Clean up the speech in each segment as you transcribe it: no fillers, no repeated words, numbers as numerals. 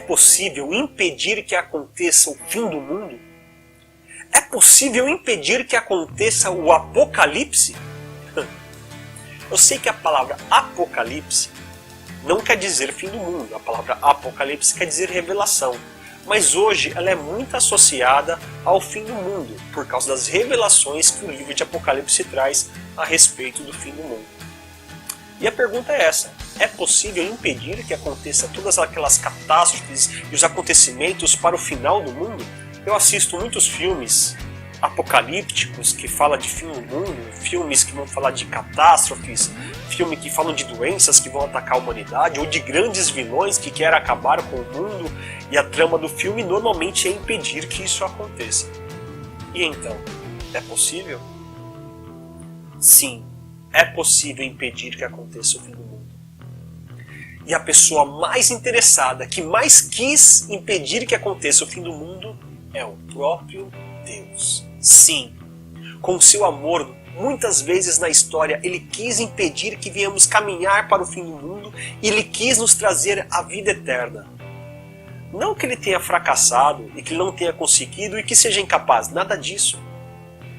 possível impedir que aconteça o fim do mundo? É possível impedir que aconteça o apocalipse? Eu sei que a palavra apocalipse não quer dizer fim do mundo. A palavra apocalipse quer dizer revelação. Mas hoje ela é muito associada ao fim do mundo, por causa das revelações que o livro de Apocalipse traz a respeito do fim do mundo. E a pergunta é essa: é possível impedir que aconteça todas aquelas catástrofes e os acontecimentos para o final do mundo? Eu assisto muitos filmes apocalípticos que falam de fim do mundo, filmes que vão falar de catástrofes, filmes que falam de doenças que vão atacar a humanidade, ou de grandes vilões que querem acabar com o mundo, e a trama do filme normalmente é impedir que isso aconteça. E então, é possível? Sim, é possível impedir que aconteça o fim do mundo. E a pessoa mais interessada, que mais quis impedir que aconteça o fim do mundo, é o próprio Deus. Sim, com seu amor, muitas vezes na história, Ele quis impedir que viemos caminhar para o fim do mundo e Ele quis nos trazer a vida eterna. Não que Ele tenha fracassado e que Ele não tenha conseguido e que seja incapaz, nada disso.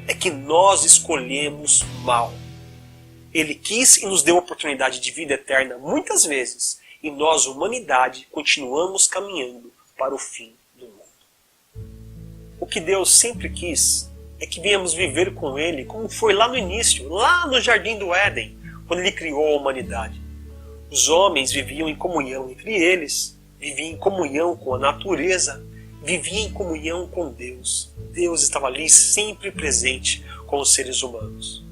É que nós escolhemos mal. Ele quis e nos deu a oportunidade de vida eterna muitas vezes e nós, humanidade, continuamos caminhando para o fim do mundo. O que Deus sempre quis é que viemos viver com Ele como foi lá no início, lá no Jardim do Éden, quando Ele criou a humanidade. Os homens viviam em comunhão entre eles, viviam em comunhão com a natureza, viviam em comunhão com Deus. Deus estava ali sempre presente com os seres humanos.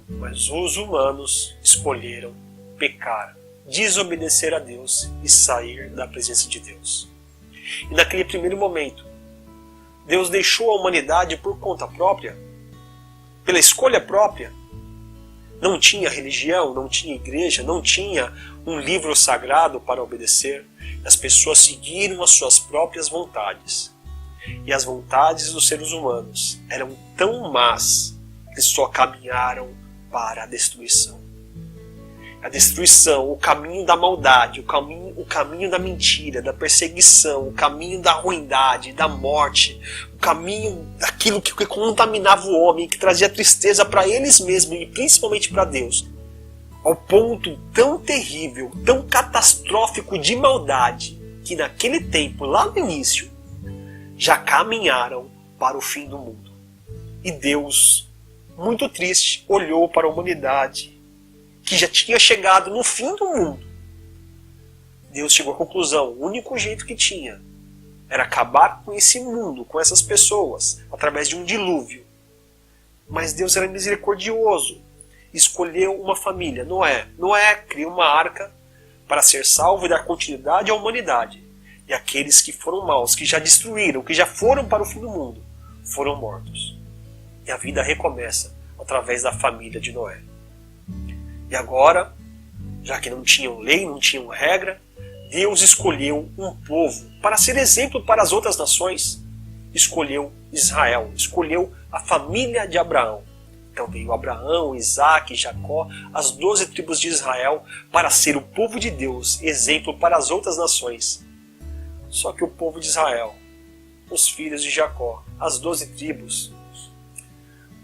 Mas os humanos escolheram pecar, desobedecer a Deus e sair da presença de Deus. E naquele primeiro momento, Deus deixou a humanidade por conta própria, pela escolha própria. Não tinha religião, não tinha igreja, não tinha um livro sagrado para obedecer. As pessoas seguiram as suas próprias vontades. E as vontades dos seres humanos eram tão más que só caminharam para a destruição. A destruição, o caminho da maldade, o caminho da mentira, da perseguição, o caminho da ruindade, da morte, o caminho daquilo que contaminava o homem, que trazia tristeza para eles mesmos e principalmente para Deus. Ao ponto tão terrível, tão catastrófico de maldade, que naquele tempo, lá no início, já caminharam para o fim do mundo. E Deus, muito triste, olhou para a humanidade, que já tinha chegado no fim do mundo. Deus chegou à conclusão: o único jeito que tinha era acabar com esse mundo, com essas pessoas, através de um dilúvio. Mas Deus era misericordioso. Escolheu uma família, Noé. Noé criou uma arca para ser salvo e dar continuidade à humanidade. E aqueles que foram maus, que já destruíram, que já foram para o fim do mundo, foram mortos. E a vida recomeça através da família de Noé. E agora, já que não tinham lei, não tinham regra, Deus escolheu um povo para ser exemplo para as outras nações. Escolheu Israel, escolheu a família de Abraão. Então veio Abraão, Isaac, Jacó, as 12 tribos de Israel, para ser o povo de Deus, exemplo para as outras nações. Só que o povo de Israel, os filhos de Jacó, as 12 tribos,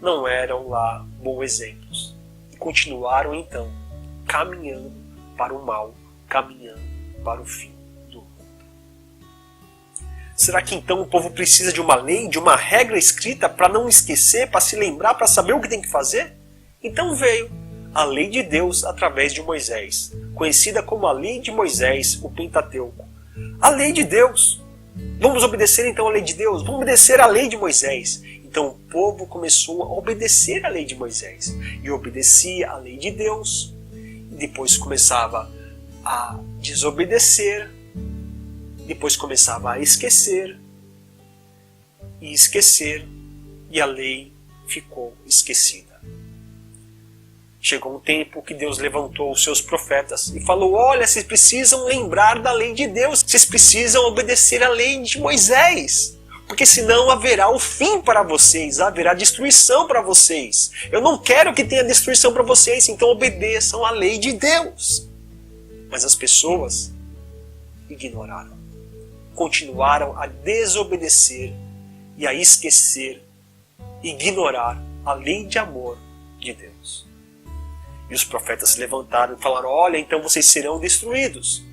não eram lá bons exemplos. E continuaram então caminhando para o mal, caminhando para o fim do mundo. Será que então o povo precisa de uma lei, de uma regra escrita para não esquecer, para se lembrar, para saber o que tem que fazer? Então veio a lei de Deus através de Moisés, conhecida como a lei de Moisés, o Pentateuco. A lei de Deus. Vamos obedecer então a lei de Deus? Vamos obedecer a lei de Moisés. Então o povo começou a obedecer a lei de Moisés. E obedecia a lei de Deus. E depois começava a desobedecer. Depois começava a esquecer. E esquecer. E a lei ficou esquecida. Chegou um tempo que Deus levantou os seus profetas e falou: olha, vocês precisam lembrar da lei de Deus. Vocês precisam obedecer a lei de Moisés. Porque senão haverá o fim para vocês, haverá destruição para vocês. Eu não quero que tenha destruição para vocês, então obedeçam a lei de Deus. Mas as pessoas ignoraram. continuaram a desobedecer e a esquecer, ignorar a lei de amor de Deus. E os profetas se levantaram e falaram: olha, então vocês serão destruídos.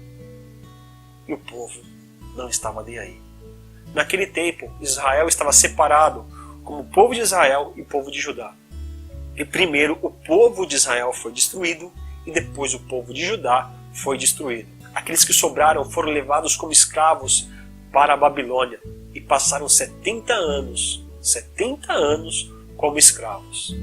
E o povo não estava nem aí. Naquele tempo, Israel estava separado como povo de Israel e povo de Judá. E primeiro o povo de Israel foi destruído e depois o povo de Judá foi destruído. Aqueles que sobraram foram levados como escravos para a Babilônia e passaram 70 anos como escravos.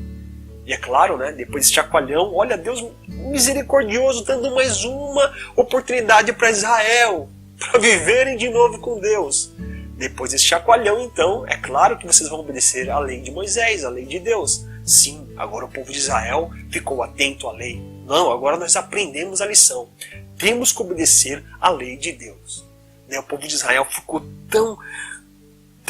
E é claro, depois desse chacoalhão, olha, Deus misericordioso dando mais uma oportunidade para Israel, para viverem de novo com Deus. Depois desse chacoalhão, então, é claro que vocês vão obedecer à lei de Moisés, à lei de Deus. Sim, agora o povo de Israel ficou atento à lei. Não, agora nós aprendemos a lição. Temos que obedecer à lei de Deus. O povo de Israel ficou tão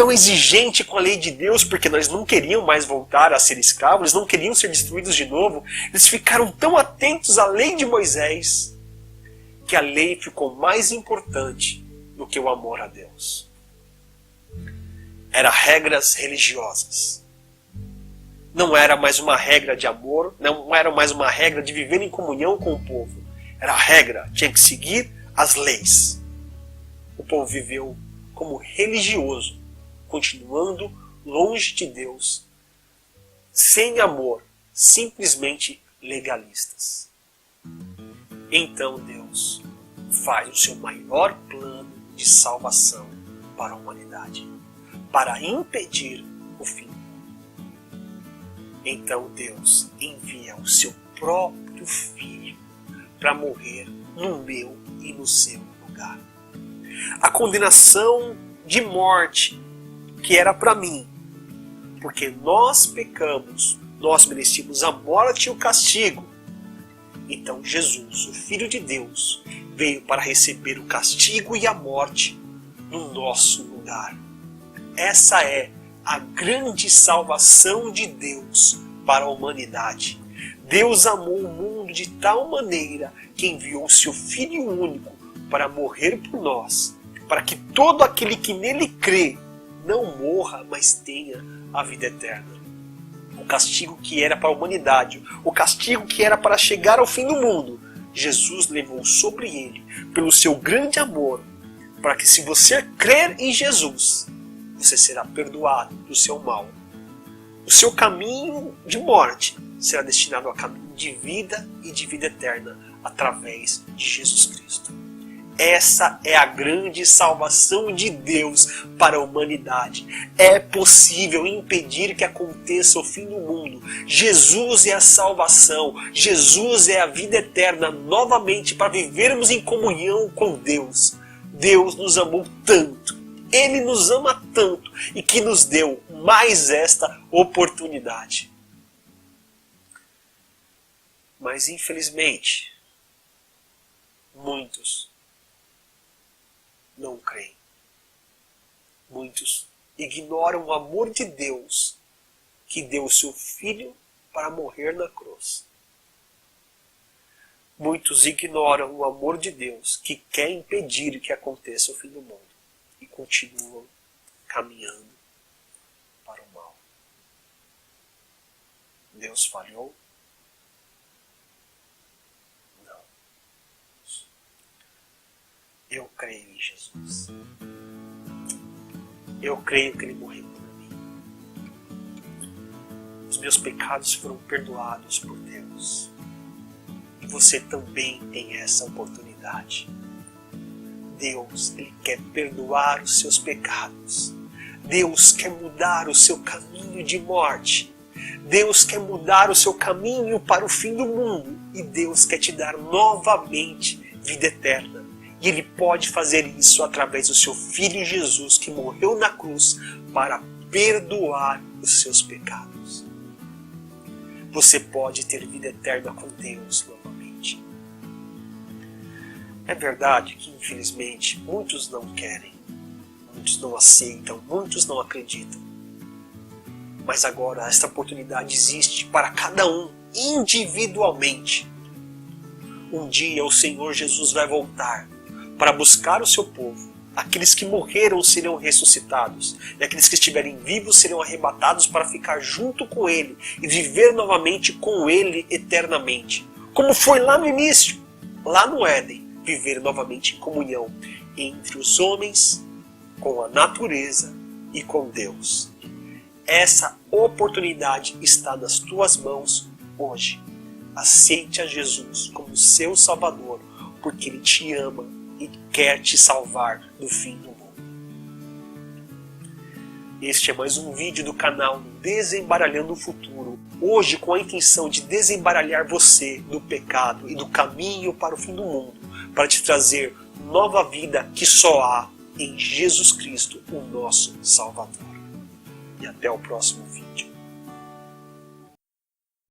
exigente com a lei de Deus, porque eles não queriam mais voltar a ser escravos, eles não queriam ser destruídos de novo. Eles ficaram tão atentos à lei de Moisés, que a lei ficou mais importante do que o amor a Deus. Eram regras religiosas. Não era mais uma regra de amor, não era mais uma regra de viver em comunhão com o povo. Era a regra, tinha que seguir as leis. O povo viveu como religioso, continuando longe de Deus, sem amor, simplesmente legalistas. Então Deus faz o seu maior plano de salvação para a humanidade, para impedir o fim. Então Deus envia o seu próprio Filho para morrer no meu e no seu lugar. A condenação de morte que era para mim, porque nós pecamos, nós merecíamos a morte e o castigo. Então Jesus, o Filho de Deus, veio para receber o castigo e a morte no nosso lugar. Essa é a grande salvação de Deus para a humanidade. Deus amou o mundo de tal maneira que enviou o seu Filho único para morrer por nós, para que todo aquele que nele crê não morra, mas tenha a vida eterna. O castigo que era para a humanidade, o castigo que era para chegar ao fim do mundo, Jesus levou sobre ele, pelo seu grande amor, para que se você crer em Jesus, você será perdoado do seu mal. O seu caminho de morte será destinado a caminho de vida e de vida eterna, através de Jesus Cristo. Essa é a grande salvação de Deus para a humanidade. É possível impedir que aconteça o fim do mundo. Jesus é a salvação. Jesus é a vida eterna novamente para vivermos em comunhão com Deus. Deus nos amou tanto. Ele nos ama tanto e que nos deu mais esta oportunidade. Mas infelizmente, muitos não creem. Muitos ignoram o amor de Deus que deu o seu Filho para morrer na cruz. Muitos ignoram o amor de Deus que quer impedir que aconteça o fim do mundo e continuam caminhando para o mal. Deus falhou? Não. Eu creio em Jesus. Eu creio que Ele morreu por mim. Os meus pecados foram perdoados por Deus. E você também tem essa oportunidade. Deus, Ele quer perdoar os seus pecados. Deus quer mudar o seu caminho de morte. Deus quer mudar o seu caminho para o fim do mundo. E Deus quer te dar novamente vida eterna. E Ele pode fazer isso através do seu Filho Jesus, que morreu na cruz para perdoar os seus pecados. Você pode ter vida eterna com Deus novamente. É verdade que, infelizmente, muitos não querem, muitos não aceitam, muitos não acreditam. Mas agora esta oportunidade existe para cada um, individualmente. Um dia o Senhor Jesus vai voltar para buscar o seu povo, Aqueles que morreram serão ressuscitados, e aqueles que estiverem vivos serão arrebatados para ficar junto com Ele e viver novamente com Ele eternamente. Como foi lá no início, lá no Éden, viver novamente em comunhão entre os homens, com a natureza e com Deus. Essa oportunidade está nas tuas mãos hoje. Aceite a Jesus como seu Salvador, porque Ele te ama e quer te salvar do fim do mundo. Este é mais um vídeo do canal Desembaralhando o Futuro. Hoje com a intenção de desembaralhar você do pecado e do caminho para o fim do mundo, para te trazer nova vida que só há em Jesus Cristo, o nosso Salvador. E até o próximo vídeo.